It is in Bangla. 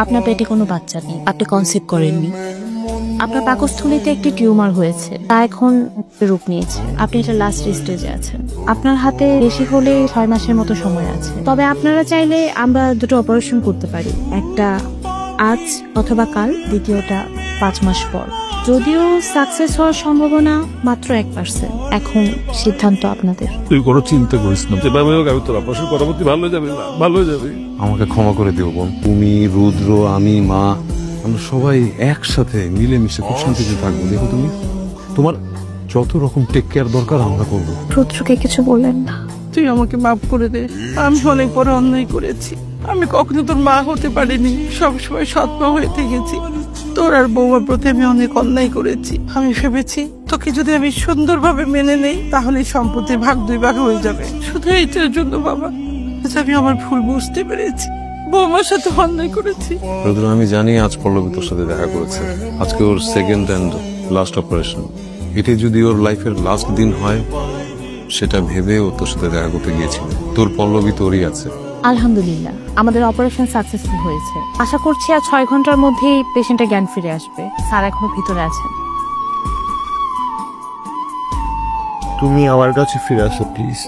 আপনার পেটে কোনো বাচ্চা নেই, আপনি কনসিভ করেননি। আপনার পাকস্থলীতে একটি টিউমার হয়েছে, তা এখন রূপ নিয়েছে। আপনি এটা লাস্ট স্টেজে আছেন। আপনার হাতে বেশি হলে 6 মাসের মতো সময় আছে। তবে আপনারা চাইলে আমরা দুটো অপারেশন করতে পারি, একটা আজ অথবা কাল, দ্বিতীয়টা 5 মাস পর। যদিও সাকসেস হওয়ার সম্ভাবনা মাত্র 1%। এখন সিদ্ধান্ত আপনাদের। তুই কোনো চিন্তা করিস না, যেভাবে হোক আমি তোর অপারেশন করাবো, তুই ভালো হয়ে যাবে, ভালো হয়ে যাবে। আমাকে ক্ষমা করে দিও বোন। তুমি, রুদ্র, আমি, মা, আমরা সবাই একসাথে মিলেমিশে খুব শান্তিতে থাকবো। দেখো তুমি, তোমার যত রকম টেক কেয়ার দরকার আমরা করবো। রুদ্রকে কিছু বললেন না। তুই আমাকে মাফ করে দে, আমি অনেক বড় অন্যায় করেছি। আমি কখনো তোর মা হতে পারিনি, সবসময় সৎ মা হয়ে থেকেছি। তোর আর বৌমার প্রতি আমি অনেক অন্যায় করেছি। আমি ভেবেছি তোকে যদি আমি সুন্দরভাবে মেনে নেই তাহলে সম্পত্তি ভাগ 2 ভাগ হয়ে যাবে। শুধু এইটার জন্য বাবা, আজ আমি আমার ভুল বুঝতে পেরেছি, বৌমার সাথে অন্যায় করেছি। রুদ্র, আমি জানি আজ পল্লবী তোর সাথে দেখা করেছে। আজকে ওর সেকেন্ড অ্যান্ড লাস্ট অপারেশন। এটি যদি ওর লাইফের লাস্ট দিন হয়, সেটা ভেবে ও তোর সাথে দেখা করতে গিয়েছিল। তোর পল্লবী তোরই আছে। আলহামদুলিল্লাহ, আমাদের অপারেশন সাকসেসফুল হয়েছে। আশা করছি আর 6 ঘন্টার মধ্যেই পেশেন্টের জ্ঞান ফিরে আসবে। স্যার এখনো ভিতরে আছেন। তুমি আমার কাছে ফিরে আসো প্লিজ।